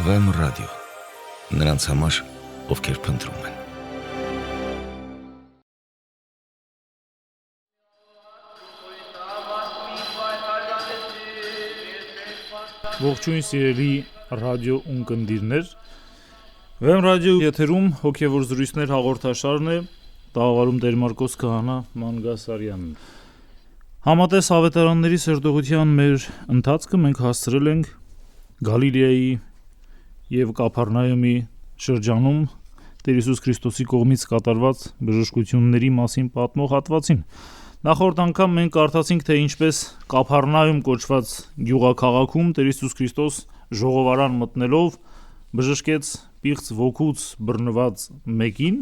Վեմ ռադիո, նրանց համար, ովքեր փնտրում են։ Ողջույն սիրելի ռադիո ունկնդիրներ, Վեմ ռադիո եթերում հոգևոր զրույցներ հաղորդաշարն է, տաղավարում Տեր Մարկոս Քահանա Մանգասարյանն։ Համատես ավետարանների սերտողության մեր ընթացքը մենք հասցրել ենք Գալիլեայի և Կափառնայոմի շրջանում Տեր Հիսուս Քրիստոսի կողմից կատարված բժշկությունների մասին պատմող հատվածին։ Նախորդ անգամ մենք կարդացինք, թե ինչպես Կափառնայում կոչված գյուղաքաղաքում Տեր Հիսուս Քրիստոս ժողովարան մտնելով բժշկեց պիղծ ոգուց բռնված մեկին,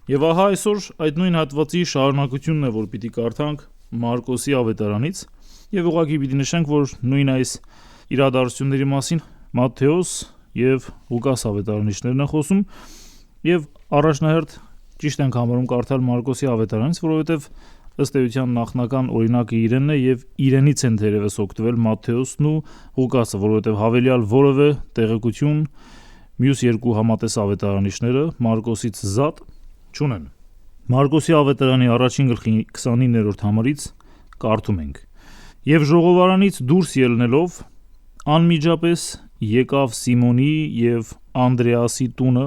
եւ ահա այսօր այդ նույն հատվածի շարունակությունն է, որ պիտի կարդանք Մարկոսի ավետարանից, եւ ուղղակի պիտի նշենք, որ նույն այս իրադարձությունների մասին Մատթեոս եւ Ղուկաս ավետարանիչներն են խոսում, եւ առաջնահերթ ճիշտ ենք համարում կարդալ Մարկոսի ավետարանից, որովհետեւ ըստ էության նախնական օրինակը իրենն է եւ իրենից են թերևս օգտվել Մատթեոսն ու Ղուկասը, որովհետեւ հավելյալ որևէ տեղեկություն մյուս երկու համատես ավետարանիչները Մարկոսից զատ չունեն։ Մարկոսի ավետարանի առաջին գլխի 29-րդ համարից կարդում ենք. «Եվ ժողովարանից դուրս ելնելով անմիջապես եկավ Սիմոնի եւ Անդրեասի տունը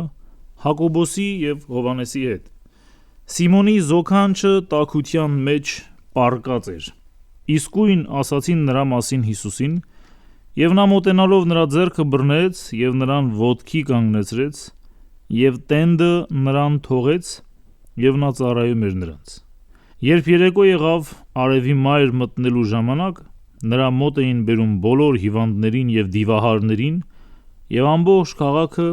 Հակոբոսի եւ Հովհաննեսի հետ։ Սիմոնի զոքանչը տաքության մեջ պառկած էր։ Իսկույն ասացին նրա մասին Հիսուսին, եւ նա մոտենալով նրա ձեռքը բռնեց եւ նրան ոտքի կանգնեցրեց, եւ տենդը նրան թողեց, եւ նա ծառայում էր նրանց։ Երբ երեկո եղավ արևի մայր մտնելու ժամանակ, նրա մոտ էին բերում բոլոր հիվանդներին եւ դիվահարներին, եւ ամբողջ քաղաքը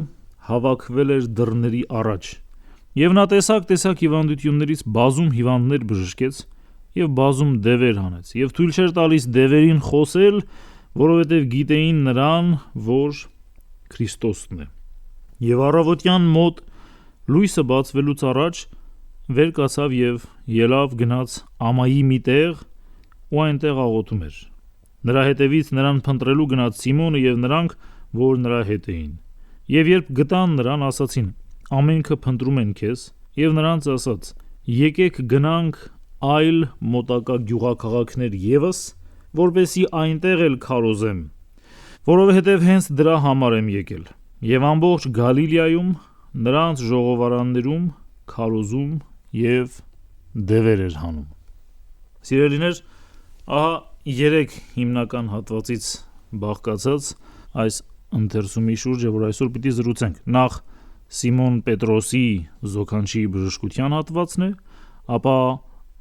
հավաքվել էր դռների առաջ։ Եվ նա տեսակ հիվանդություններից բազում հիվանդներ բժշկեց եւ բազում դևեր հանեց, եւ թույլ չէր տալիս դևերին խոսել, որովհետև գիտեին նրան, որ Քրիստոսն է։ Եվ առավոտյան մոտ լույսը բացվելուց առաջ վեր կացավ եւ ելավ գնաց ամայի մի տեղ ու այնտեղ աղոթում էր։ Նրա հետևից նրան փնտրելու գնաց Սիմոնը եւ նրանք, որ նրա հետ էին։ Եվ երբ գտան նրան, ասացին. ամենքը փնտրում են քեզ, եւ նրանց ասաց. եկեք գնանք այլ մոտակա գյուղաքաղաքներ եւս, որպեսի այնտեղ էլ քարոզեմ, որովհետև հենց դրա համար եմ եկել։ Եվ ամբողջ Գալիլեայում նրանց ժողովարաններում քարոզում եւ դևեր էր հանում։ Սիրելիներ, ահա 3 հիմնական հատվածից բաղկացած այս ընթերցումի շուրջ է, որ այսօր պիտի զրուցենք։ Նախ Սիմոն Պետրոսի զոքանչի բժշկության հատվածն է, ապա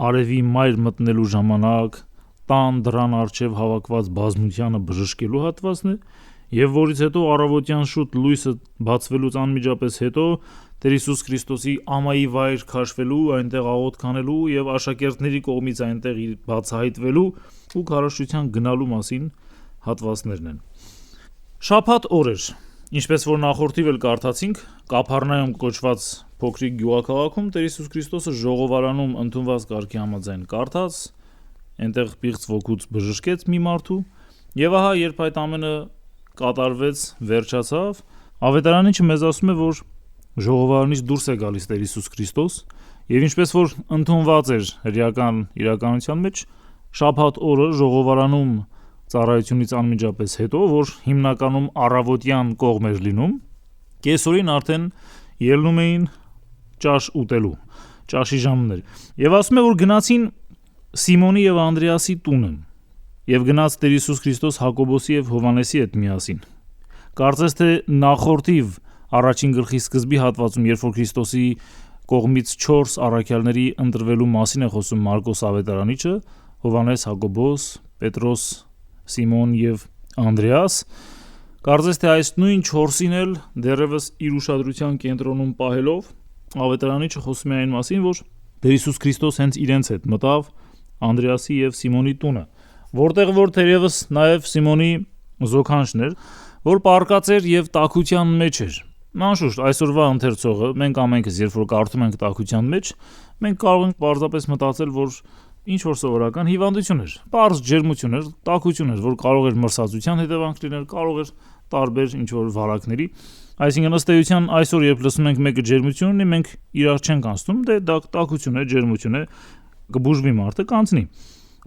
արևի մայր մտնելու ժամանակ տան դռան առջև հավաքված բազմությանը բժշկելու հատվածն է, եւ որից հետո առավոտյան շուտ լույսը բացվելուց անմիջապես հետո Տեր Հիսուս Քրիստոսի ամայի վայր քաշվելու, այնտեղ աղոթք անելու եւ աշակերտների կողմից այնտեղ բացահայտվելու ու քարոզչության գնալու մասին հատվածներն են։ Շաբաթ օր էր, ինչպես որ նախորդիվ էլ կարդացինք, Կափառնայում կոչված փոքրիկ գյուղաքաղաքում Տեր Հիսուս Քրիստոսը ժողովարանում ընդունված կարգի համաձայն կարդաց, այնտեղ պիղծ ոգուց բժշկեց մի մարդու, եւ ահա երբ այդ ամենը կատարվեց, վերջացավ, ավետարանիչը մեզ ասում է, որ ժողովարանից դուրս է գալիս Տեր Հիսուս Քրիստոս, եւ ինչպես որ ընդունված էր հրեական իրականության մեջ, շաբաթ օրը ժողովարանում ծառայությունից անմիջապես հետո, որ հիմնականում առավոտյան կողմ էր լինում, կեսօրին արդեն ելնում էին ճաշ ուտելու, ճաշի ժամն էր, եւ ասում է, որ գնացին Սիմոնի եւ Անդրեասի տունը եւ գնաց Տեր Հիսուս Քրիստոս Հակոբոսի եւ Հովհաննեսի հետ միասին։ Կարծես թե նախորդիվ առաջին գլխի սկզբի հատվածում, երբ որ Քրիստոսի կողմից 4 առաքյալների ընտրվելու մասին է խոսում Մարկոս ավետարանիչը, Հովհաննես, Հակոբոս, Պետրոս, Սիմոն եւ Անդրեաս, կարծես թե այս նույն 4-ին էլ դեռևս իր ուշադրության կենտրոնում պահելով, ավետարանիչը խոսում է այն մասին, որ Տեր Հիսուս Քրիստոս հենց իրենց հետ մտավ Անդրեասի եւ Սիմոնի տունը, որտեղ որ թերևս նաեւ Սիմոնի զոքանչն էր, որ պառկած էր եւ տաքության մեջ էր։ Անշուշտ այսօրվա ընթերցողը, մենք ամենքս երբ որ կարդում ենք տաքության մեջ, մենք կարող ենք պարզապես մտածել, որ ինչ որ սովորական հիվանդություն էր, պարզ ջերմություն էր, տաքություն էր, որ կարող էր մրսածության հետևանք լինել, կարող էր տարբեր ինչ որ վարակների։ Այսինքն ըստ էության այսօր երբ լսում ենք մեկը ջերմություն ունի, մենք իրար չենք անցնում, դե դա տաքություն է, ջերմություն է, կբուժվի մարդը, կանցնի։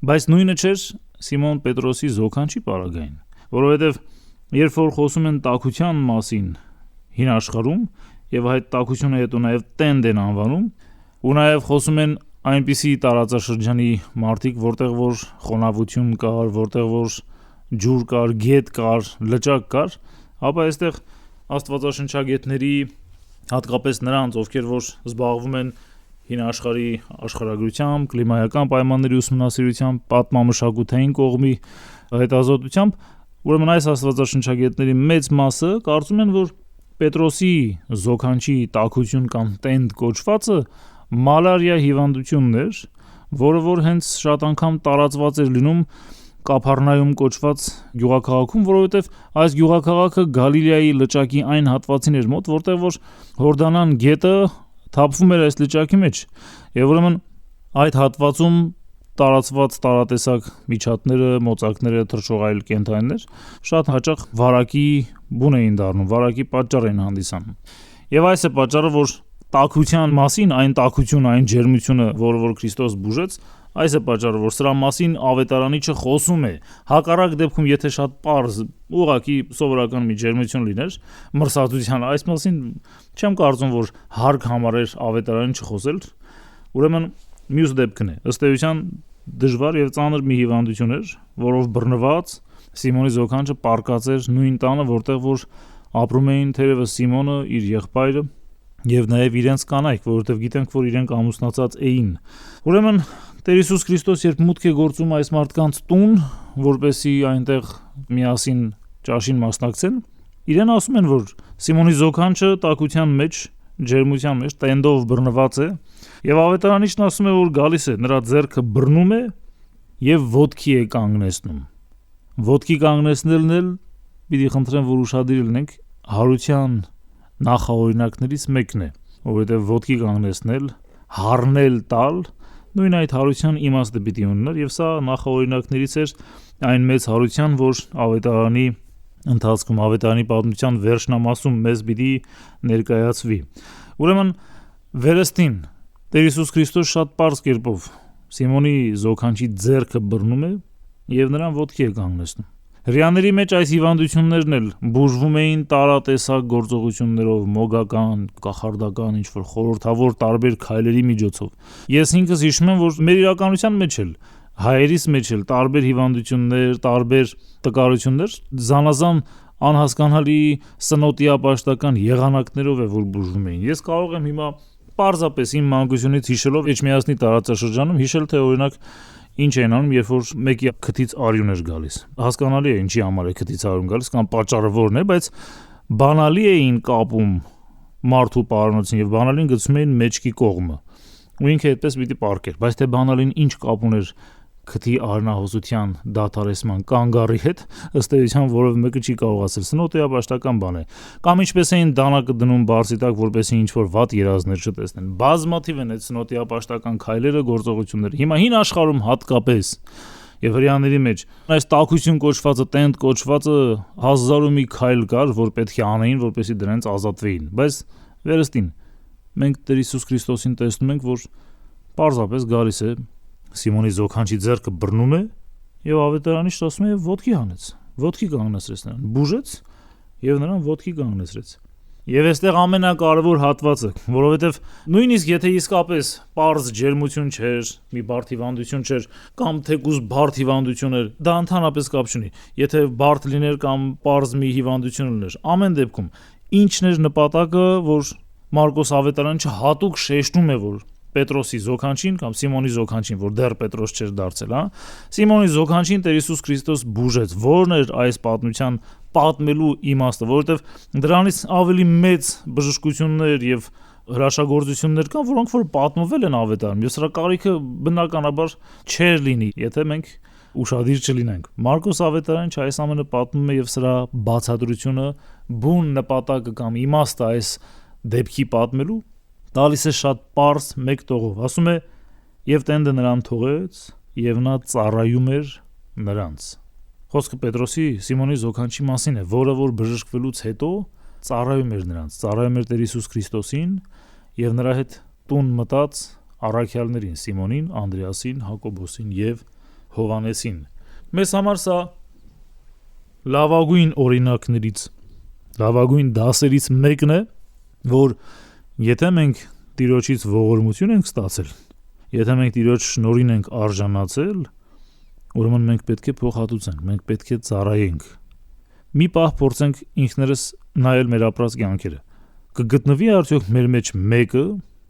Բայց նույնը չէր Սիմոն Պետրոսի զոքանչի պարագային, որովհետև երբ որ խոսում են տաքության մասին հին աշխարհում եւ այդ տաքությունը հետո նաեւ տենդ են անվանում, ու նաեւ խոսում են այնպիսի տարածաշրջանի մարդիկ, որտեղ որ խոնավություն կար, որտեղ որ ջուր կար, գետ կար, լճակ կար, ապա այստեղ աստվածաշնչագետների, հատկապես նրանց, ովքեր որ զբաղվում են հին աշխարհի աշխարհագրությամբ, կլիմայական պայմանների ուսումնասիրությամբ, պատմամշակութային կողմի հետազոտությամբ, ուրեմն այս աստվածաշնչագետների մեծ մասը կարծում են, որ Պետրոսի զոքանչի տաքություն կամ տենդ կոչվածը մալարիա հիվանդությունն էր, որը որ հենց շատ անգամ տարածված էր լինում Կափառնայում կոչված գյուղաքաղաքում, որովհետև այս գյուղաքաղաքը Գալիլեայի լճակի այն հատվածին էր մոտ, որտեղ որ Հորդանան գետը թափվում էր այս լճակի մեջ, եւ ուրեմն այդ հատվածում տարածված տարատեսակ միջատները, մոծակները, թռչող կենդանիներ շատ հաճախ վարակի բուն էին դառնում, վարակի պատճառ էին հանդիսանում։ Եվ այս է պատճառը, որ տաքության մասին, այն տաքությունը, այն ջերմությունը, որը որ Քրիստոս բուժեց, այս է պատճառը, որ սրա մասին ավետարանիչը խոսում է։ Հակառակ դեպքում, եթե շատ պարզ, ուղղակի սովորական մի ջերմություն լիներ, մրսածության այս մասին չեմ կարծում, որ հարկ համարեր ավետարանիչը խոսել։ Ուրեմն մյուս դեպքն է, ըստ էության դժվար եւ ծանր մի հիվանդություն էր, որով բռնված Սիմոնի զոքանչը պառկած էր նույն տանը, որտեղ որ ապրում էին թերևս Սիմոնը, իր եղբայրը եւ նաեւ իրենց կանայք, որովհետեւ գիտենք, որ իրենք ամուսնացած էին։ Ուրեմն Տեր Հիսուս Քրիստոս երբ մուտք է գործում այս մարդկանց տուն, որպեսզի այնտեղ միասին ճաշին մասնակցեն, իրեն ասում են, որ Սիմոնի զոքանչը տաքության մեջ, ջերմության մեջ տենդով բռնված է, եւ ավետարանիչն ասում է, որ գալիս է, նրա ձեռքը բռնում է եւ ոտքի է կանգնեցնում։ Ոտքի կանգնեցնելն էլ պիտի խնդրեմ, որ ուշադիր լինենք, հարության նախաօրինակներից մեկն է, որովհետեւ ոտքի կանգնեցնել, հառնել տալ, նույն այդ հարության իմաստը պիտի ունենար, եւ սա նախաօրինակներից էր այն մեծ հարության, որ ավետարանի ընթացքում, ավետարանի պատմության վերջնամասում մեզ պիտի ներկայացվի։ Ուրեմն վերստին Տեր Հիսուս Քրիստոս շատ պարզ կերպով Սիմոնի զոքանչի ձեռքը բռնում է եւ նրան ոտքի է կանգնեցնում։ Հրեաների մեջ այս հիվանդություններն էլ բուժվում էին տարատեսակ գործողություններով, մոգական, կախարդական, ինչ-որ խորհրդավոր տարբեր քայլերի միջոցով։ Ես ինքս հիշում եմ, որ մեր իրականության մեջ էլ, հայերիս մեջ էլ տարբեր հիվանդություններ, տարբեր տկարություններ զանազան անհասկանալի սնոտիապաշտական եղանակներով է որ բուժվում էին։ Ես կարող եմ հիմա պարզապես իմ մանկությունից հիշելով Էջմիածնի տարածաշրջանում հիշել, թե օրինակ ինչ են անում, երբ որ մեկի քթից արյուն էր գալիս։ Հասկանալի է ինչի համար է քթից արյուն գալիս կամ պատճառը որն է, բայց բանալի էին կապում մարդու պարանոցին եւ բանալին գցում էին մեջքի կողմը։ Ու ինքը այդպես պիտի պարկեր, բայց թե բանալին ինչ կապ ուներ քթի արնահոսության դադարեցման կանգառի հետ, ըստ էության որով մեկը չի կարող ասել, սնոտիապաշտական բան է։ Կամ ինչպես էին դանակը դնում բարձի տակ, որպեսզի ինչ որ վատ երազներ չտեսնեն։ Բազմաթիվ են այդ սնոտիապաշտական քայլերը, գործողությունները։ Հիմա հին աշխարհում հատկապես եւ հрьяաների մեջ այս տաքություն կոչվածը, տենդ կոչվածը հազար ու մի քայլ կար, որ պետք է անեին, որպեսզի դրանից ազատվեին։ Բայց վերստին մենք Տեր Հիսուս Քրիստոսին տեսնում ենք, որ պարզապես գալիս է Սիմոնի զոքանչի ձեռքը բռնում է եւ ավետարանիչն ասում է ոտքի հանեց, ոտքի կանգնեցրեց նրան, բուժեց եւ նրան ոտքի կանգնեցրեց։ Եվ այստեղ ամենակարևոր հատվածը, որովհետեւ նույնիսկ եթե իսկապես պարզ ջերմություն չէր, մի բարդ հիվանդություն չէր, կամ թեկուզ բարդ հիվանդություն էր, դա ընդհանրապես կապ չունի։ Եթե բարդ լիներ կամ պարզ մի հիվանդություն լիներ, ամեն դեպքում ինչն էր նպատակը, որ Մարկոս ավետարանիչը հատուկ շեշտում է, որ Պետրոսի զոքանչին կամ Սիմոնի զոքանչին, որ դեռ Պետրոս չէր դարձել, հա։ Սիմոնի զոքանչին Տեր Հիսուս Քրիստոս բուժեց։ Որն էր այս պատմության պատմելու իմաստը, որովհետև դրանից ավելի մեծ բժշկություններ եւ հրաշագործություններ կան, որոնք որ պատմվել են ավետարանում։ Եվ սրա կարիքը բնականաբար չէր լինի, եթե մենք ուշադիր չլինենք։ Մարկոս ավետարանիչը այս ամենը պատմում է եւ սրա բացատրությունը, բուն նպատակը կամ իմաստը այս դեպքի պատմելու տալիս է շատ պարզ մեկ տողով, ասում է եւ տենդը նրան թողեց եւ նա ծառայում էր նրանց։ Խոսքը Պետրոսի Սիմոնի Զոքանչի մասին է, որը որ բժշկվելուց հետո ծառայում էր նրանց, ծառայում էր Տեր Հիսուս Քրիստոսին եւ նրա հետ տուն մտած առաքյալներին՝ Սիմոնին, Անդրեասին, Հակոբոսին եւ Հովանեսին։ Մեզ համար սա լավագույն օրինակներից, լավագույն դասերից մեկն է, որ եթե մենք Տիրոջից ողորմություն ենք ստացել, եթե մենք Տիրոջ շնորհին ենք արժանացել, ուրեմն մենք պետք է փոխհատուցենք, մենք պետք է ծառայենք։ Մի պահ փորձենք ինքներս նայել մեր ապրած կյանքերը։ Կգտնվի արդյոք մեր մեջ մեկը,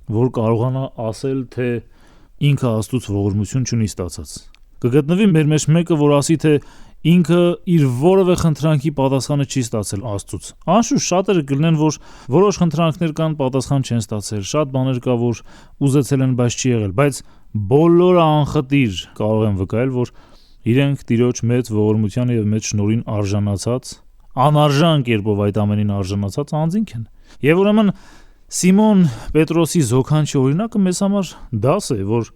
որ կարողանա ասել, թե ինքը Աստծուց ողորմություն չունի ստացած։ Կգտնվի մեր մեջ մեկը, որ ասի, թե ինքը իր որևէ խնդրանքի պատասխանը չի ստացել Աստծուց։ Անշուշտ շատերը կլինեն, որ որոշ խնդրանքներ կան, պատասխան չեն ստացել, շատ բաներ կա, որ ուզեցել են, բայց չի եղել, բայց բոլորը անխտիր կարող են վկայել, որ իրենք Տիրոջ մեծ ողորմության եւ մեծ շնորհին արժանացած, անարժան կերպով այդ ամենին արժանացած անձինք են։ Եվ ուրեմն Սիմոն Պետրոսի Զոքանչի օրինակը մեզ համար դաս է, որ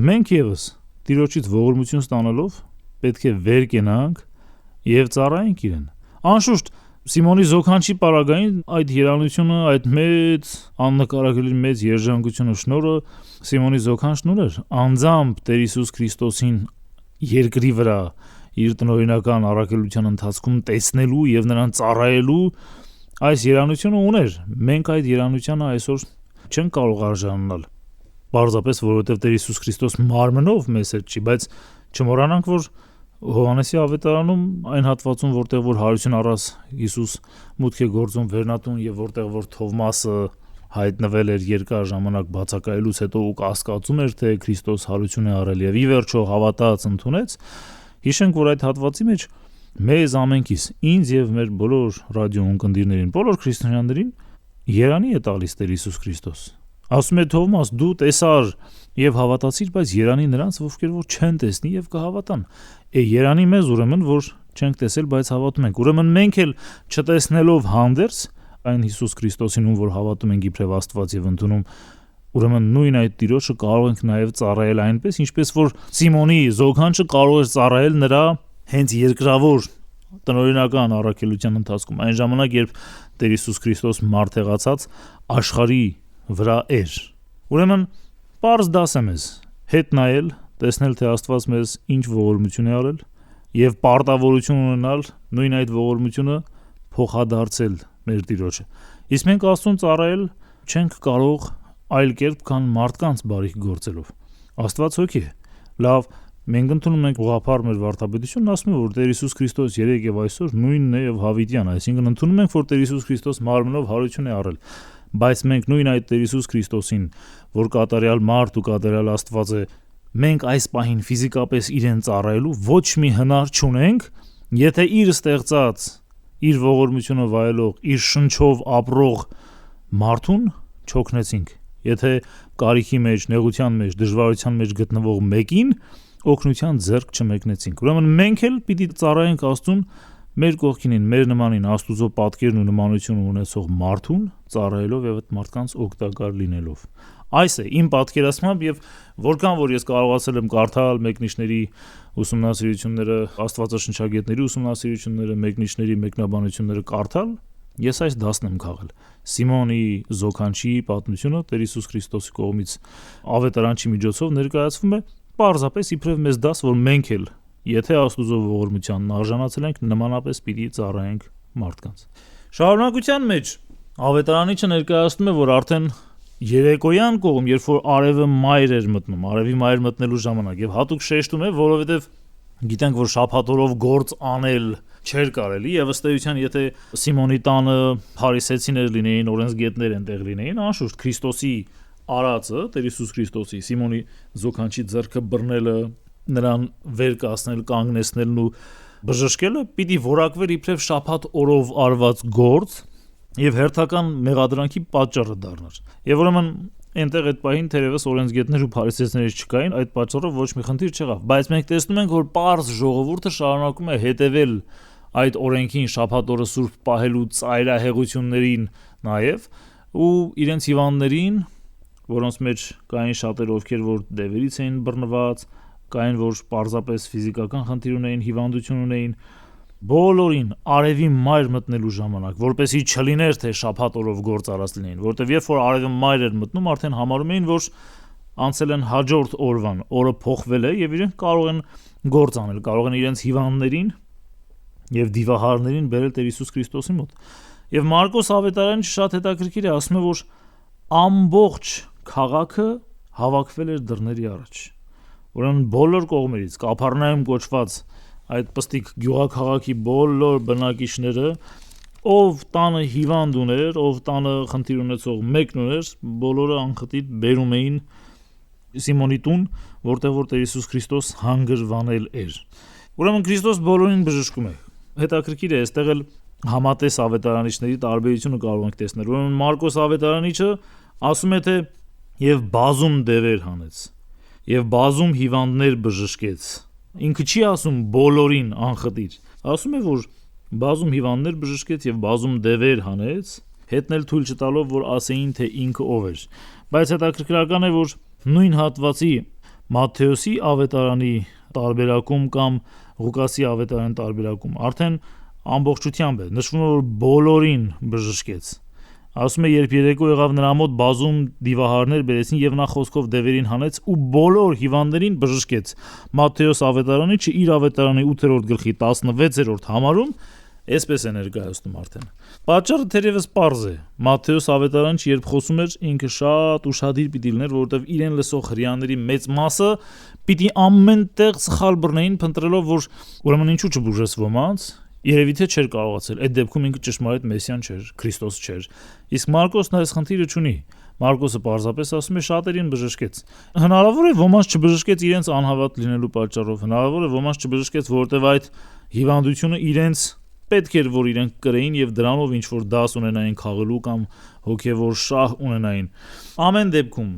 մենք եւս Տիրոջից ողորմություն ստանալով պետք է վեր կենանք եւ ծառայենք իրեն։ Անշուշտ Սիմոնի Զոքանչի պարագային այդ երանությունը, այդ մեծ աննկարագրելի մեծ երջանկությունը շնորհը Սիմոնի Զոքանչն ուներ անձամբ Տեր Հիսուս Քրիստոսին երկրի վրա իր տնօրինական առաքելության ընթացքում տեսնելու եւ նրան ծառայելու այս երանությունը ուներ։ Մենք այդ երանությանը այսօր չենք կարող արժանանալ։ Պարզապես որովհետեւ Տեր Հիսուս Քրիստոս մարմնով մեզ հետ չի, բայց չմոռանանք, որ Հովհաննեսի ավետարանում այն հատվածում, որտեղ որ հարություն առած Հիսուս մուտք է գործում վերնատուն եւ որտեղ որ Թովմասը հայտնվել էր երկար ժամանակ բացակայելուց հետո ու կասկածում էր, թե Քրիստոս հարություն է առել եւ ի վերջո հավատաց ընդունեց, հիշենք, որ այդ հատվածի մեջ մեզ ամենքիս, ինձ եւ մեր բոլոր ռադիո ունկնդիրներին, բոլոր քրիստոնյաներին երանի է տալիս Տեր Հիսուս Քրիստոս։ Ասում է Թովմաս, դու տեսար եւ հավատացիր, բայց երանի նրանց, ովքեր որ չեն տեսնի եւ կհավատան։ Երանի մեզ ուրեմն, որ չենք տեսել, բայց հավատում ենք։ Ուրեմն մենք էլ չտեսնելով հանդերձ այն Հիսուս Քրիստոսին, ում որ հավատում ենք իբրև Աստված եւ ընդունում, ուրեմն նույն այդ Տիրոջը կարող ենք նաեւ ծառայել այնպես, ինչպես որ Սիմոնի Զոքանչը կարող էր ծառայել նրա հենց երկրավոր տնօրինական առաքելության ընթացքում, այն ժամանակ, երբ Տեր Հիսուս Քրիստոս մարդեղացած աշխարհի վրա էր։ Ուրեմն պարզ դաս է մեզ հետ նայել, տեսնել, թե Աստված մեզ ինչ ողորմություն է արել եւ պարտավորություն ունենալ նույն այդ ողորմությունը փոխադարձել մեր Տիրոջը։ Իսկ մենք Աստծուն ծառայել չենք կարող այլ կերպ, քան մարդկանց բարիք գործելով։ Աստված հոգի է։ Լավ, մենք ընդունում ենք ուղղափառ մեր վարդապետությունն, ասում է, որ Տեր Հիսուս Քրիստոս երեկ եւ այսօր նույնն է եւ հավիտյան, այսինքն ընդունում ենք, որ Տեր Հիսուս Քրիստոս մարմնով հարություն է առել։ Բայց մենք նույն այդ Տեր Հիսուս Քրիստոսին, որ կատարյալ մարդ ու կատարյալ Աստված է, մենք այս պահին ֆիզիկապես իրեն ծառայելու ոչ մի հնար չունենք, եթե իր ստեղծած, իր ողորմությունը վայելող, իր շնչով ապրող մարդուն չօգնեցինք, եթե կարիքի մեջ, նեղության մեջ, դժվարության մեջ գտնվող մեկին օգնության ձեռք չմեկնեցինք։ Ուրեմն մենք էլ պիտի ծառայենք Աստծուն մեր կողքինին, մեր նմանին Աստուծո պատկերն ու նմանությունը ունեցող մարդուն ծառայելով եւ այդ մարդկանց օգտակար լինելով։ Այս է իմ պատկերացմամբ եւ որքան որ ես կարողացել եմ կարդալ մեկնիշների ուսումնասիրությունները, աստվածաշնչագետների ուսումնասիրությունները, մեկնիշների մեկնաբանությունները կարդալ, ես այս դասն եմ քաղել։ Սիմոնի Զոքանչի պատմությունը Տեր Հիսուս Քրիստոսի կողմից ավետարանչի միջոցով ներկայացվում է պարզապես իբրև մեզ դաս, որ մենք էլ եթե Աստուծո ողորմությանն արժանացել ենք, նմանապես պիտի ծառայենք մարդկանց։ Շարունակության մեջ ավետարանիչը ներկայացնում է, որ արդեն երեկոյան կողմ, երբ որ արևը մայր էր մտնում, արևի մայր մտնելու ժամանակ եւ հատուկ շեշտում է, որովհետեւ գիտենք, որ շաբաթօրով գործ անել չէր կարելի եւ ըստ էության, եթե Սիմոնի տանը փարիսեցիներ լինեին, օրենսգետներ այնտեղ լինեին, անշուշտ Քրիստոսի արածը, Տեր Հիսուս Քրիստոսի Սիմոնի Զոքանչի ձեռքը բռնելը, նրան վեր կասնել, կանգնեցնելն ու բժշկելը պիտի որակվեր իբրև շաբաթ օրով արված գործ եւ հերթական մեղադրանքի պատճառը դառնար։ Եվ ուրեմն այնտեղ այդ պահին թերևս օրենսգետներ ու փարիսեցիներ չկային, այդ պատճառով ոչ մի խնդիր չեղավ, բայց մենք տեսնում ենք, որ պարզ ժողովուրդը շարունակում է հետևել այդ օրենքին, շաբաթ օրը սուրբ պահելու ծայրահեղություններին նաեւ ու իրենց հիվանդներին, որոնց մեջ կային շատեր, ովքեր որ դևերից էին բռնված կային, որ պարզապես ֆիզիկական խնդիր ունեին, հիվանդություն ունեին, բոլորին արևի մայր մտնելու ժամանակ, որպեսի չլիներ թե շաբաթ օրով գործ արած լինեին, որտեվ երբ որ արևի մայր էր մտնում, արդեն համարում էին, որ անցել են հաջորդ օրվան, օրը փոխվել է եւ իրենք կարող են գործ անել, կարող են իրենց հիվանդներին եւ դիվահարներին բերել Տեր Հիսուս Քրիստոսի մոտ։ Եվ Մարկոս ավետարանը շատ հետաքրքիր է, ասում է, որ ամբողջ քաղաքը հավաքվել էր դռների առաջ։ Ուրեմն բոլոր կողմերից Կափառնայում կոչված այդ պստիկ գյուղաքաղաքի բոլոր բնակիչները, ով տանը հիվանդ ուներ, ով տանը խնդիր ունեցող մեկն ուներ, բոլորը անխտիր բերում էին Սիմոնի տուն, որտեղ որ Տեր Հիսուս Քրիստոս հանգրվանել էր։ Ուրեմն Քրիստոս բոլորին բժշկում է։ Հետաքրքիր է, այստեղ էլ համատես ավետարանիչների տարբերությունը կարող ենք տեսնել։ Ուրեմն Մարկոս ավետարանիչը ասում է, թե եւ բազում դևեր հանեց, եւ բազում հիվանդներ բժշկեց։ Ինքը չի ասում բոլորին անխտիր, ասում է, որ բազում հիվանդներ բժշկեց եւ բազում դևեր հանեց, հետնել թույլ չտալով, որ ասեին, թե ինքը ով էր։ Բայց հետաքրքրական է, որ նույն հատվածի Մատթեոսի ավետարանի տարբերակում կամ Ղուկասի ավետարանի տարբերակում արդեն ամբողջությամբ է նշվում, որ բոլորին բժշկեց։ Ասում է, երբ երեկո եղավ նրա մոտ, բազում դիվահարներ բերեցին եւ նա խոսքով դևերին հանեց ու բոլոր հիվանդներին բժշկեց։ Մատթեոս ավետարանիչը իր ավետարանի 8-րդ գլխի 16-րդ համարում այսպես է ներկայացնում արդեն։ Պատճառը թերևս պարզ է։ Մատթեոս ավետարանիչը երբ խոսում էր, ինքը շատ ուշադիր պիտի լիներ, որովհետեւ իրեն լսող հրեաների մեծ մասը պիտի ամենտեղ սխալ բռնեին, փնտրելով, որ ուրեմն ինչու չբուժես ոմանց։ Երևի թե չէր կարողացել, այդ դեպքում ինքը ճշմարիտ Մեսիան չէր, Քրիստոս չէր։ Իսկ Մարկոսն այս խնդիրը չունի։ Մարկոսը պարզապես ասում է շատերին բժշկեց։ Հնարավոր է ոմանց չբժշկեց իրենց անհավատ լինելու պատճառով, հնարավոր է ոմանց չբժշկեց, որովհետև այդ հիվանդությունը իրենց պետք էր, որ իրենք կրեին եւ դրանով ինչ որ դաս ունենային քաղելու կամ հոգեվոր շահ ունենային։ Ամեն դեպքում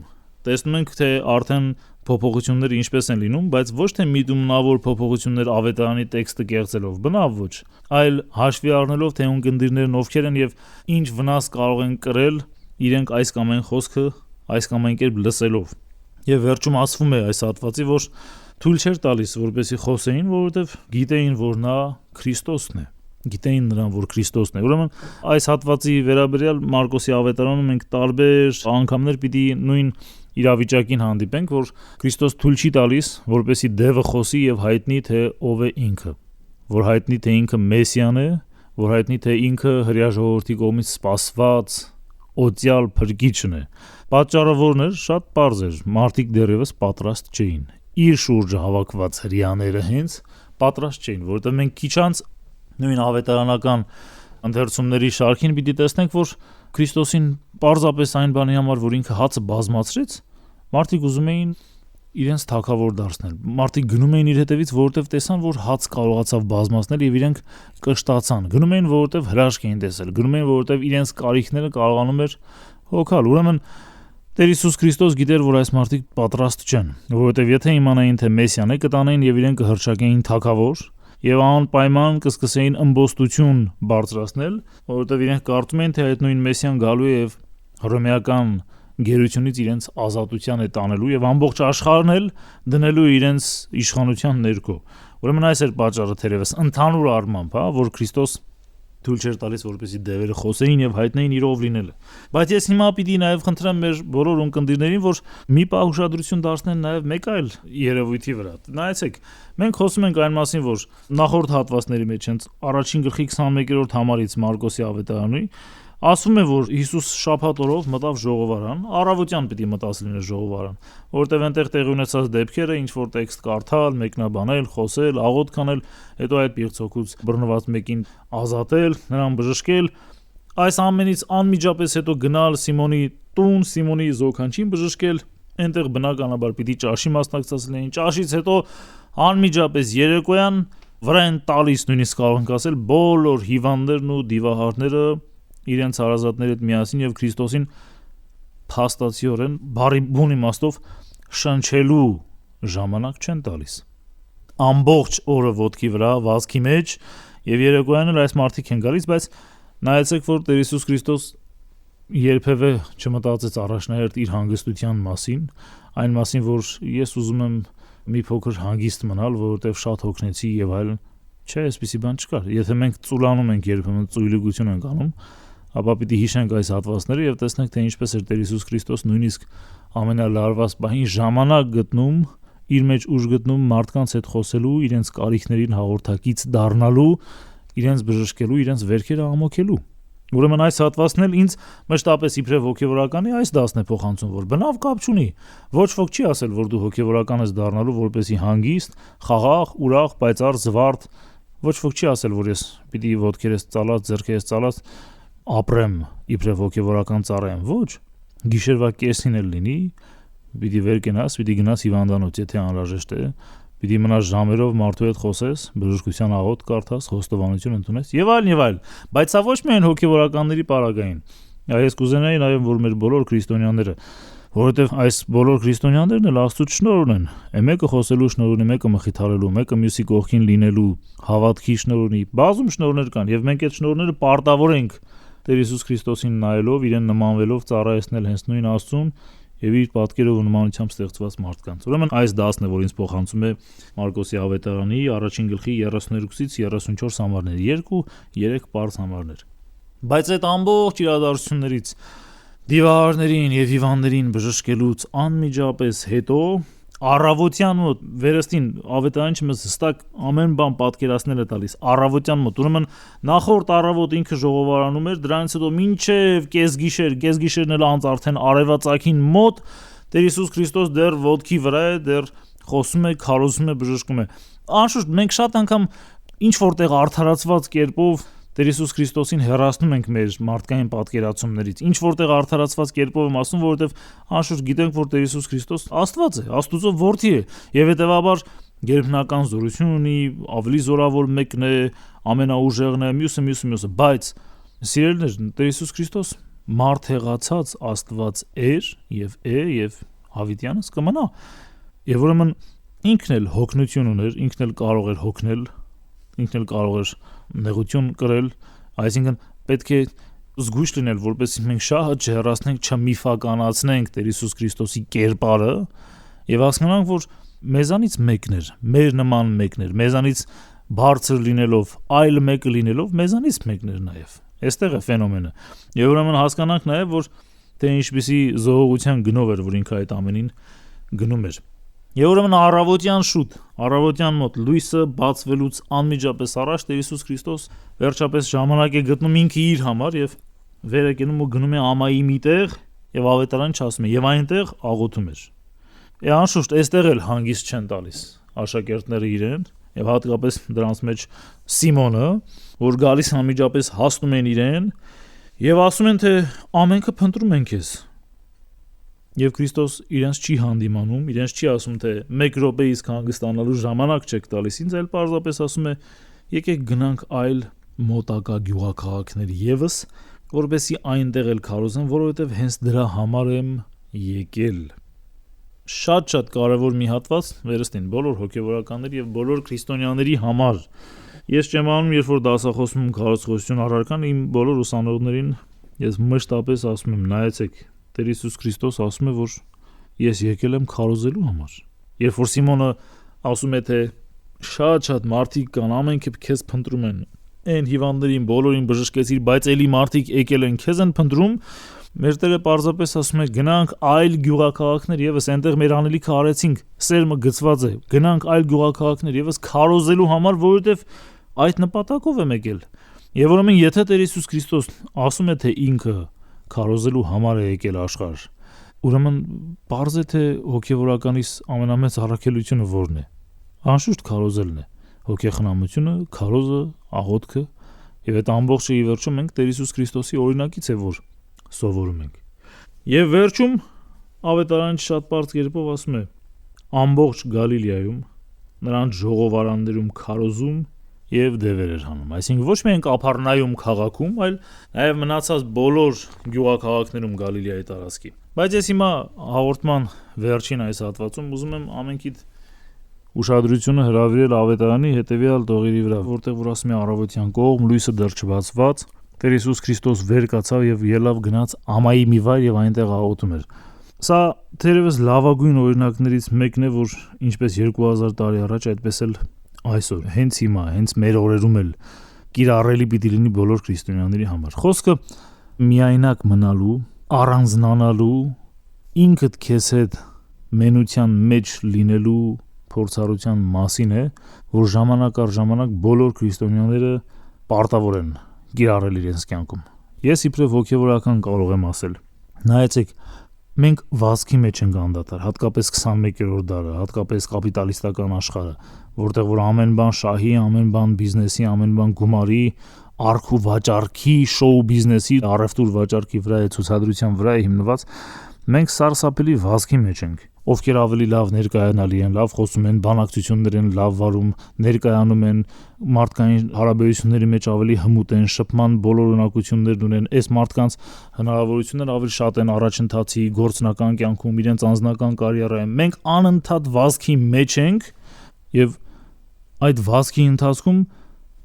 տեսնում ենք, թե արդեն փոփոխությունները ինչպես են լինում, բայց ոչ թե միտումնավոր փոփոխություններ ավետարանի տեքստը կեղծելով, բնավ ոչ, այլ հաշվի առնելով, թե ունկնդիրներն ովքեր են եւ ինչ վնաս կարող են կրել իրենք այս կամ այն խոսքը այս կամ այն կերպ լսելով։ Եվ վերջում ասվում է այս հատվածի, որ թույլ չէր տալիս, որպեսզի խոսեին, որովհետեւ գիտեին, որ նա Քրիստոսն է։ Գիտեին նրան, որ Քրիստոսն է։ Ուրեմն այս հատվածի վերաբերյալ Մարկոսի ավետարանում մենք տարբեր անգամներ պիտի նույն իրավիճակին հանդիպենք, որ Քրիստոս թույլ չի տալիս, որպեսզի դևը խոսի եւ հայտնի, թե ով է ինքը, որ հայտնի, թե ինքը Մեսիան է, որ հայտնի, թե ինքը հրեա ժողովրդի կողմից սպասված օծյալ փրկիչն է։ Պատճառը որն էր, շատ պարզ էր, մարդիկ դեռևս պատրաստ չէին։ Իր շուրջը հավաքված հրեաները հենց պատրաստ չէին, որովհետեւ մենք քիչ անց նույն ավետարանական ընթերցումների շարքին պիտի տեսնենք, որ Քրիստոսին պարզապես այն բանի համար, որ ինքը հացը բազմացրեց, մարդիկ ուզում էին իրենց թագավոր դարձնել։ Մարդիկ գնում էին իր հետևից, որովհետև տեսան, որ հաց կարողացավ բազմացնել եւ իրենք կշտացան։ Գնում էին, որովհետև հրաշք էին տեսել։ Գնում էին, որովհետև իրենց կարիքները կարողանում էր հոգալ։ Ուրեմն Տեր Հիսուս Քրիստոս գիտեր, որ այս մարդիկ պատրաստ չեն, որովհետև եթե իմանային, թե Մեսիան է, կտանային եւ իրենք կհրճակեին թագավոր եւ անպայման կսկսեին ըմբոստություն բարձրացնել, որովհետեւ իրենք կարծում են, թե այդ նույն Մեսիան գալու է եւ հռոմեական գերությունից իրենց ազատության է տանելու եւ ամբողջ աշխարհն էլ դնելու իրենց իշխանության ներքո։ Ուրեմն այս էր պատճառը թերևս ընդհանուր առմամբ, որ Քրիստոս թույլ չէր տալիս, որպեսզի դևերը խոսեին եւ հայտնեին իր ով լինելը։ Բայց ես հիմա պիտի նաեւ խնդրեմ մեր բոլոր ունկնդիրներին, որ մի պահ ուշադրություն դարձնեն նաեւ մեկ այլ երևույթի վրա։ Նայեցեք, մենք խոսում ենք այն մասին, որ նախորդ հատվածների մեջ հենց առաջին գլխի 21-րդ համարից Մարկոսի ավետարանի ասում է, որ Հիսուս շաբաթ օրով մտավ ժողովարան, առավոտյան պիտի մտած լիներ ժողովարան, որտեղ այնտեղ տեղի ունեցած դեպքերը, ինչ որ տեքստ կարդալ, մեկնաբանել, խոսել, աղոթք անել, հետո այդ պիղծոքուց բռնված մեկին ազատել, նրան բժշկել, այս ամենից անմիջապես հետո գնալ Սիմոնի տուն, Սիմոնի զոքանչին բժշկել, այնտեղ բնականաբար պիտի ճաշի մասնակցած լինեն, ճաշից հետո անմիջապես երեկոյան վրա են տալիս, նույնիսկ կարող ենք ասել, բոլոր հիվանդներն ու դիվահարները իրենց հարազատների հետ միասին եւ Քրիստոսին փաստացիորեն բարի բուն իմաստով շնչելու ժամանակ չեն տալիս։ Ամբողջ օրը ոտքի վրա, վազքի մեջ եւ երեկոյան էլ այս մարդիկ են գալիս, բայց նայեցեք, որ Տեր Հիսուս Քրիստոս երբևէ չմտածեց առաջնահերթ իր հանգստության մասին, այն մասին, որ ես ուզում եմ մի փոքր հանգիստ մնալ, որովհետև շատ հոգնեցի եւ այլն։ Չէ, այսպեսի բան չկար։ Եթե մենք ծուլանում ենք երբեմն ծույլուկություն ենք անում, ապա պիտի հիշենք այս հատվածները եւ տեսնենք թե ինչպես էր Տեր Հիսուս Քրիստոս նույնիսկ ամենալարված բանին ժամանակ գտնում, իր մեջ ուժ գտնում մարդկանց հետ խոսելու, իրենց կարիքներին հաղորդակից դառնալու, իրենց բժշկելու, իրենց վերքերը ամոքելու։ Ուրեմն այս հատվածն էլ ինձ մշտապես իբրև հոգևորականի այս դասն է փոխանցում, որ բնավ կապ չունի։ Ոչ ոք չի ասել, որ դու հոգևորական ես դառնալու որպեսզի հանգիստ, խաղաղ, ուրախ, պայծառ, զվարթ։ Ոչ ոք չի ասել, որ ես պիտի ոտքերս ծալած, ձեռքերս ծալած ապրեմ, իբրև հոգևորական ծառայեմ։ Ոչ։ Գիշերվա կեսին էլ լինի, պիտի վեր կենաս, պիտի գնաս հիվանդանոց, եթե անհրաժեշտ է, պիտի մնաս ժամերով մարդու հետ խոսես, բժշկության աղոթք կարդաս, խոստովանություն ընդունես եւ այլն եւ այլն։ Բայց սա ոչ միայն հոգևորականների պարագային։ Ես կուզենայի նաեւ որ մեր բոլոր քրիստոնյաները, որովհետեւ այս բոլոր քրիստոնյաներն էլ Աստծո շնորհ ունեն։ Մեկը խոսելու շնորհ ունի, մեկը մխիթարելու, մեկը մյուսի կողքին լինելու, հավատքի շնորհ ունի։ Բազում շնորհներ կան եւ մենք այդ շնորհները պարտավոր ենք Տեր Հիսուս Քրիստոսին նայելով, իրեն նմանվելով ծառայեցնել հենց նույն Աստծուն եւ իր պատկերով ու նմանությամբ ստեղծված մարդկանց։ Ուրեմն այս դասն է, որ ինձ փոխանցում է Մարկոսի ավետարանի 1-ին գլխի 32-ից 34 համարներ, 2-3 պարզ համարներ։ Բայց այդ ամբողջ իրադարձություններից դիվարներին եւ հիվանդներին բժշկելուց անմիջապես հետո առավոտյան մոտ վերստին ավետարանիչը մեզ հստակ ամեն բան պատկերացնել է տալիս առավոտյան մոտ, ուրեմն նախորդ առավոտ ինքը ժողովարանում էր, դրանից հետո մինչև կեսգիշերն էլ անց արդեն արևածագին մոտ Տեր Հիսուս Քրիստոս դեռ ոտքի վրա է, դեռ խոսում է, քարոզում է, բժշկում է։ Անշուշտ մենք շատ անգամ ինչ որտեղ արդարացված կերպով Տեր Հիսուս Քրիստոսին հեռացնում ենք մեր մարդկային պատկերացումներից։ Ինչ որտեղ արդարացված կերպով եմ ասում, որովհետև անշուշտ գիտենք, որ Տեր Հիսուս Քրիստոս Աստված է, Աստուծո որդի է, եւ հետեւաբար գերբնական զորություն ունի, ավելի զորավոր մեկն է, ամենաուժեղն է, մյուսը, բայց սիրելիներ, Տեր Հիսուս Քրիստոս մարդեղացած Աստված էր եւ է եւ հավիտյանս կմնա։ Եվ ուրեմն ինքն էլ հոգնություն ուներ, ինքն էլ կարող էր հոգնել, ինքն էլ կարող էր նեղություն կրել, այսինքն պետք է զգույշ լինել, որպեսզի մենք շատ չհեռացնենք, չմիֆականացնենք Տեր Հիսուս Քրիստոսի կերպարը եւ հասկանանք, որ մեզանից մեկն էր, մեր նման մեկն էր, մեզանից բարձր լինելով, այլ մեկը լինելով, մեզանից մեկն էր նաեւ։ Այստեղ է ֆենոմենը։ Եվ ուրեմն հասկանանք նաեւ, որ թե ինչպիսի զողողության գնով էր, որ ինքը այդ ամենին գնում էր։ Եվ ուրեմն առավոտյան մոտ լույսը բացվելուց անմիջապես առաջ Տեր Հիսուս Քրիստոս վերջապես ժամանակ է գտնում ինքը իր համար եւ վեր է կենում ու գնում է ամայի մի տեղ եւ ավետարանը չասում է եւ այնտեղ աղոթում էր։ Անշուշտ այստեղ էլ հանգիստ չեն տալիս աշակերտները իրեն եւ հատկապես դրանց մեջ Սիմոնը, որ գալիս անմիջապես հասնում են իրեն եւ ասում են թե ամենքը փնտրում են քեզ։ Եվ Քրիստոս իրենց չի հանդիմանում, իրենց չի ասում թե 1 րոպե իսկ հանգստանալու ժամանակ չեք տալիս, ինձ էլ պարզապես ասում է եկեք գնանք այլ մոտակա գյուղաքաղաքներ եւս, որովհետեւ այնտեղ էլ քարոզեն, որովհետեւ հենց դրա համար եմ եկել։ Շատ կարևոր մի հատված վերստին բոլոր հոգևորականների եւ բոլոր քրիստոնյաների համար։ Ես չեմ անում, երբ որ դասախոսում քարոզողություն առարկան իմ բոլոր ուսանողներին ես մշտապես ասում եմ նայեցեք Տեր Հիսուս Քրիստոս ասում է, որ ես եկել եմ քարոզելու համար։ Երբ որ Սիմոնը ասում է, թե շատ մարդիկ կան, ամենքը քեզ փնտրում են, այն հիվանդներին բոլորին բժշկեցիր, բայց էլի մարդիկ եկել են, քեզ են փնտրում, մեր Տերը պարզապես ասում է, գնանք այլ գյուղաքաղաքներ եւս, այնտեղ մեր անելիքը արեցինք, սերմը գծված է, գնանք այլ գյուղաքաղաքներ եւս քարոզելու համար, որովհետեւ այդ նպատակով եմ եկել։ Եվ ուրեմն եթե Տեր Հիսուս Քրիստոս ասում է, թե ինքը քարոզելու համար է եկել աշխարհ, ուրեմն պարզ է թե հոգևորականից ամենամեծ առաքելությունը որն է։ Անշուշտ քարոզելն է, հոգեխնամությունը, քարոզը, աղոթքը, եւ այդ ամբողջը ի վերջո մենք Տեր Հիսուս Քրիստոսի օրինակից է որ սովորում ենք։ Եվ վերջում ավետարանը շատ պարզ կերպով ասում է. ամբողջ Գալիլեայում նրանց ժողովարաններում քարոզում եւ դևեր էր հանում, այսինքն ոչ միայն Կափառնայում քաղաքում, այլ նաեւ մնացած բոլոր գյուղաքաղաքներում Գալիլեայի տարածքի։ Բայց ես հիմա հաղորդման վերջին այս հատվածում ուզում եմ ամենքիդ ուշադրությունը հրավիրել ավետարանի հետեւյալ տողերի վրա, որտեղ որ ասում է առավոտյան կողմ լույսը դեռ չբացված, Տեր Հիսուս Քրիստոս վեր կացավ եւ ելավ գնաց ամայի մի վայր եւ այնտեղ աղոթում էր։ Սա թերևս լավագույն օրինակներից մեկն է, որ ինչպես 2000 տարի առաջ, այդպես էլ այսօր, հենց հիմա, հենց մեր օրերում էլ կիրառելի պիտի լինի բոլոր քրիստոնյաների համար։ Խոսքը միայնակ մնալու, առանձնանալու, ինքդ քեզ հետ մենության մեջ լինելու փորձառության մասին է, որ ժամանակ առ ժամանակ բոլոր քրիստոնյաները պարտավոր են կիրառել իրենց կյանքում։ Ես իբրև հոգևորական կարող եմ ասել, նայեցեք, մենք վազքի մեջ ենք անդադար, հատկապես 21-րդ դարը, հատկապես կապիտալիստական աշխարհը, որտեղ որ ամեն բան շահի, ամեն բան բիզնեսի, ամեն բան գումարի, արք ու վաճառքի, շոու բիզնեսի, առևտուր վաճառքի վրա է, ցուցադրության վրա է հիմնված, մենք սարսափելի վազքի մեջ ենք, ովքեր ավելի լավ ներկայանալի են, լավ խոսում են, բանակցություններ են լավ վարում, ներկայանում են, մարդկային հարաբերությունների մեջ ավելի հմուտ են, շփման բոլոր ունակություններն ունեն, այս մարդկանց հնարավորությունները ավելի շատ են առաջընթացի, գործնական կյանքում, իրենց անձնական կարիերայում։ Մենք անընդհատ վազքի մեջ ենք եւ այդ վազքի ընթացքում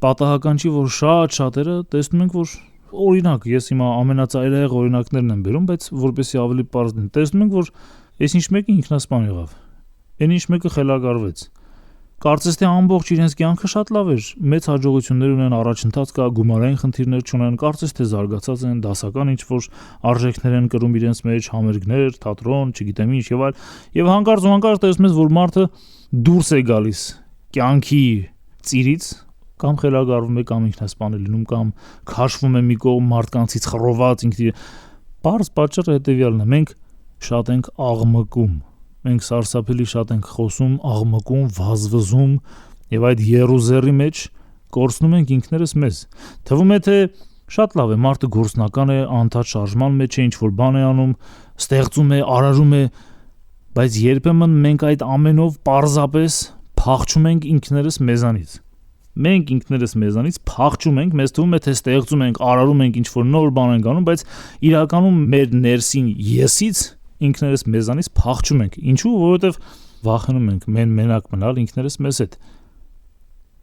պատահական չի, որ շատ շատերը տեսնում ենք, որ օրինակ, ես հիմա ամենածայրահեղ օրինակներն եմ բերում, բայց որպեսզի ավելի պարզ լինի, տեսնում ենք, որ այս ինչ մեկը ինքնասպան եղավ, այն ինչ մեկը խելագարվեց, կարծես թե ամբողջ իրենց կյանքը շատ լավ էր, մեծ հաջողություններ ունեն, առաջընթաց կա, գումարային խնդիրներ չունեն, կարծես թե զարգացած են, դասական ինչ-որ արժեքներ են կրում իրենց մեջ, համերգներ, թատրոն, չգիտեմ ինչ եւ այլ, եւ հանկարծ տեսնում ես, որ մարդը դուրս է գալիս կյանքի ծիրից, կամ խելագարվում է, կամ ինքնասպան է լինում, կամ քաշվում է մի կողմ մարդկանցից խռոված, Պարզ պատճառը հետևյալն է, մենք շատ ենք աղմկում, մենք սարսափելի շատ ենք խոսում, աղմկում, վազվզում եւ այդ երուզերի մեջ կորցնում ենք ինքներս մեզ։ Թվում է թե շատ լավ է, մարդը գործնական է, անդադ շարժման մեջ է, ինչ-որ բան է անում, ստեղծում է, արարում է, բայց երբեմն մենք այդ ամենով պարզապես փախչում ենք ինքներս մեզանից։ Մենք ինքներս մեզանից փախչում ենք, մեզ թվում է թե ստեղծում ենք, արարում ենք, ինչ-որ նոր բան ենք անում, բայց իրականում մեր ներսին եսից ինքներս մեզանից փախչում ենք։ Ինչու՞, որովհետև վախենում ենք մենակ մնալ ինքներս մեզ հետ։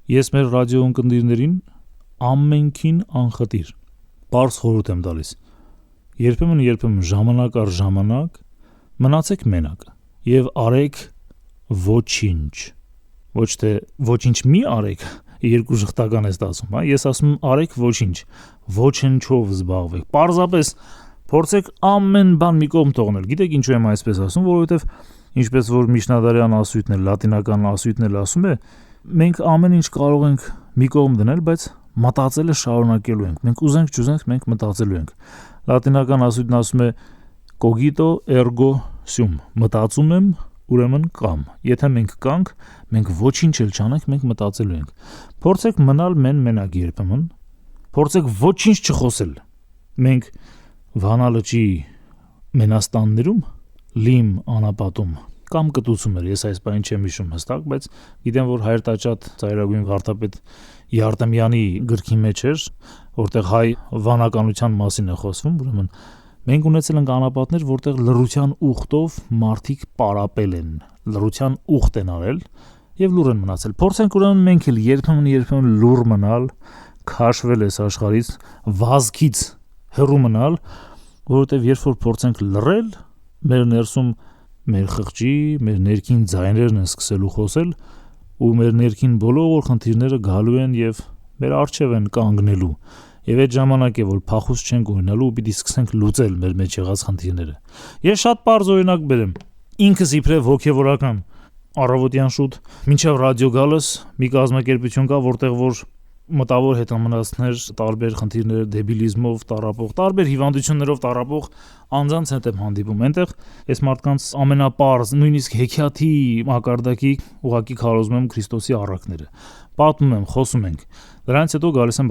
Ես մեր ռադիո ընկերներին ամենքին անխտիր բարձ խորհուրդ եմ տալիս։ Երբեմն ժամանակ առ ժամանակ մնացեք մենակ եւ արեք ոչինչ։ Ոչ թե ոչինչ մի արեք, երկու շղթական է ստացում, հա, ես ասում եմ արեք ոչինչ, ոչնչով զբաղվեք։ Պարզապես փորձեք ամեն բան մի կողմ թողնել։ Գիտեք ինչու եմ այսպես ասում, որովհետև ինչպես որ միջնադարյան ասույթն է, լատինական ասույթն էլ ասում է, մենք ամեն ինչ կարող ենք մի կողմ դնել, բայց մտածելը շարունակելու ենք։ Մենք ուզենք չուզենք, մենք մտածելու ենք։ Լատինական ասույթն ասում է cogito ergo sum, մտածում եմ, ուրեմն կամ։ Եթե մենք կանք, մենք ոչինչ էլ չանենք, մենք մտածելու ենք։ Փորձեք մնալ մենակ երբեմն, փորձեք ոչինչ չխոսել։ Մենք Վանալճի մենաստաններում լիմ անապատում կամ կտուցում էր, ես այս բանը չեմ հիշում հստակ, բայց գիտեմ, որ Հայրտաճատ ծայրագույն վարդապետ Արտեմյանի գրքի մեջ էր, որտեղ հայ վանականության մասին է խոսվում, ուրեմն մենք ունեցել ենք անապատներ, որտեղ լռության ուխտով մարդիկ պարապել են, լռության ուխտ են արել եւ լուռ են մնացել։ Փորձենք ուրեմն մենք էլ երբեմն լուռ մնալ, քաշվել այս աշխարհից, վազքից հեռու մնալ, որովհետեւ երբ որ փորձենք լռել, մեր ներսում մեր խղճի, մեր ներքին ձայներն են սկսելու խոսել ու մեր ներքին բոլոր խնդիրները գալու են եւ մեր առջև են կանգնելու։ Եվ այդ ժամանակ է, որ փախուստ չենք ունենալու ու պիտի սկսենք լուծել մեր մեջ եղած խնդիրները։ Ես շատ པարզ օրինակ բերեմ։ Ինքս իբրև հոգևորական առավոտյան շուտ մինչև ռադիո գալս մի կազմակերպություն կա, որտեղ որ մտավոր հետամնացներ, տարբեր խնդիրներ, դեբիլիզմով տառապող, տարբեր հիվանդություններով տառապող անձանց հետ եմ հանդիպում։ Այնտեղ այս մարդկանց ամենապարզ, նույնիսկ հեքիաթի մակարդակի ուղակի քարոզում եմ Քրիստոսի առակները։ Պատմում եմ, խոսում ենք։ Դրանից հետո գալիս եմ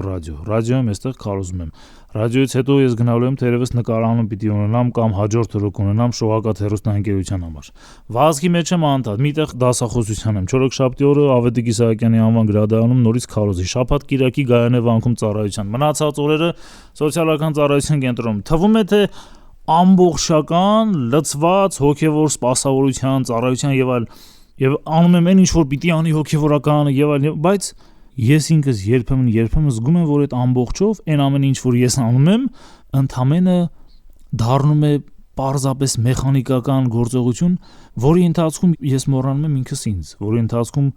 ռադիոյում այստեղ քարոզում եմ։ Ռադիոից հետո ես գնալու եմ թերևս նկարանում պիտի ունենամ կամ հաջորդ օրոք ունենամ շողակաթ հեռուստաընկերության համար։ Վազքի մեջ եմ անդադ, միտեղ դասախոսության եմ։ Չորեքշաբթի օրը Ավետիք Իսահակյանի անվան գրադարանում նորից քարոզի, շաբաթ Կիրակի Գայանե վանքում ծառայության, մնացած օրերը սոցիալական ծառայության կենտրոնում։ Թվում է թե ամբողջական լցված հոգևոր սպասավորության, ծառայության եւ այլ եւ անում եմ այն ինչ որ պիտի անի հոգևորական եւ այլ, բայց ես ինքս երբեմն զգում եմ, որ այդ ամբողջով այն ամեն ինչ որ ես անում եմ, ընդամենը դառնում է պարզապես մեխանիկական գործողություն, որի ընթացքում ես մոռանում եմ ինքս ինձ, որի ընթացքում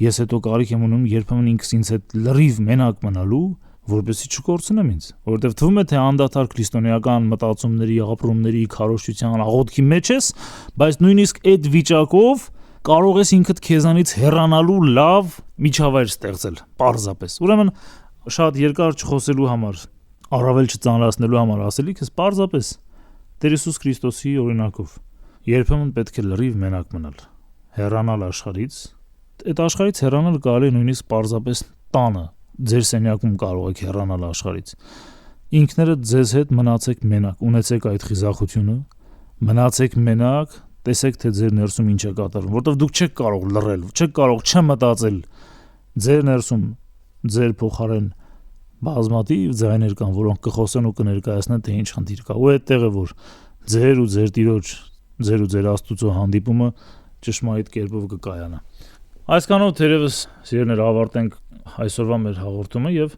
ես հետո կարիք եմ ունում երբեմն ինքս ինձ հետ լրիվ մենակ մնալու, որպեսզի չկորցնեմ ինձ, որովհետև թվում է թե անդադար քրիստոնեական մտածումների, ապրումների, քարոզչության աղոթքի մեջ ես, բայց նույնիսկ այդ վիճակով կարող ես ինքդ քեզանից հեռանալու լավ միջավայր ստեղծել, պարզապես։ Ուրեմն շատ երկար չխոսելու համար, առավել չծանրացնելու համար ասելիք ես պարզապես Տեր Հիսուս Քրիստոսի օրինակով երբեմն պետք է լրիվ մենակ մնալ, հեռանալ աշխարհից։ Այդ աշխարհից հեռանալ կարելի է նույնիսկ պարզապես տանը, ձեր սենյակում կարող եք հեռանալ աշխարհից։ Ինքներդ ձեզ հետ մնացեք մենակ, ունեցեք այդ խիզախությունը, մնացեք մենակ, տեսեք թե ձեր ներսում ինչ է կատարվում, որովհետև դուք չեք կարող լռել, չեք կարող չմտածել ձեր ներսում, ձեր փոխարեն բազմաթիվ ձայներ կան, որոնք կխոսեն ու կներկայացնեն թե ինչ խնդիր կա։ Ու այդտեղ է որ ձեր ու ձեր Տիրոջ, ձեր ու ձեր Աստծո հանդիպումը ճշմարիտ կերպով կկայանա։ Այսքանով թերևս սիրելիներ ավարտենք այսօրվա մեր հաղորդումը եւ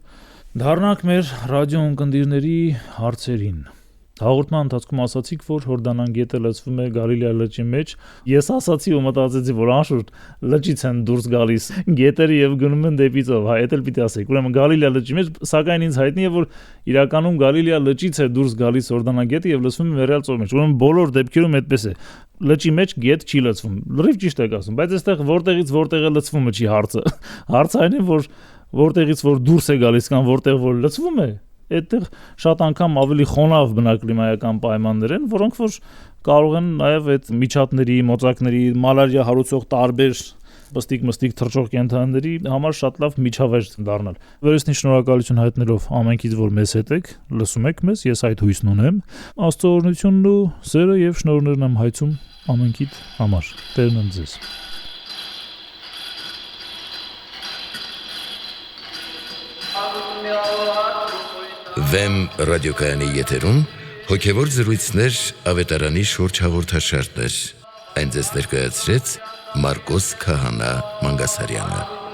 դառնանք մեր ռադիո ունկնդիրների հարցերին։ Հաղորդման ընթացքում ասացիք, որ Հորդանան գետը լցվում է Գալիլեա լճի մեջ։ Ես ասացի ու մտածեցի, որ անշուշտ լճից են դուրս գալիս գետերը եւ գնում են դեպի ծով, հա, դա էլ պիտի ասեք։ Ուրեմն Գալիլեա լճի մեջ, սակայն ինձ հայտնի է, որ իրականում Գալիլեա լճից է դուրս գալիս Հորդանան գետը եւ լցվում է Մերիալ ծովի մեջ։ Ուրեմն բոլոր դեպքերում այդպես է։ Լճի մեջ գետ չի լցվում։ Լրիվ ճիշտ եք ասում, բայց այստեղ որտեղից որտեղ է լցվում չի հարցը։ Հարցը այն է, որ որտեղից որ դուրս է գալիս կամ որտեղ որ լցվում է, այդտեղ շատ անգամ ավելի խոնավ բնակլիմայական պայմաններ են, որոնք որ կարող են նաև այդ միջատների, մոծակների, մալարիա հարուցող տարբեր պստիկ թռչող կենդանիների համար շատ լավ միջավայր դառնալ։ Վերջին շնորհակալություն հայտնելով ամենքից, որ մեզ հետ եք, լսում եք մեզ, ես այդ հույսն ունեմ։ Աստծո օրհնությունն ու սերը եւ շնորհներն եմ հայցում ամենքիդ համար։ Տերն ընդ ձեզ։ Վեմ ռադիոկայանի եթերում հոգևոր զրույցներ ավետարանի շուրջ հաղորդաշարներ։ Այն ձեզ ներկայացրեց Մարկոս Քահանա Մանգասարյանը։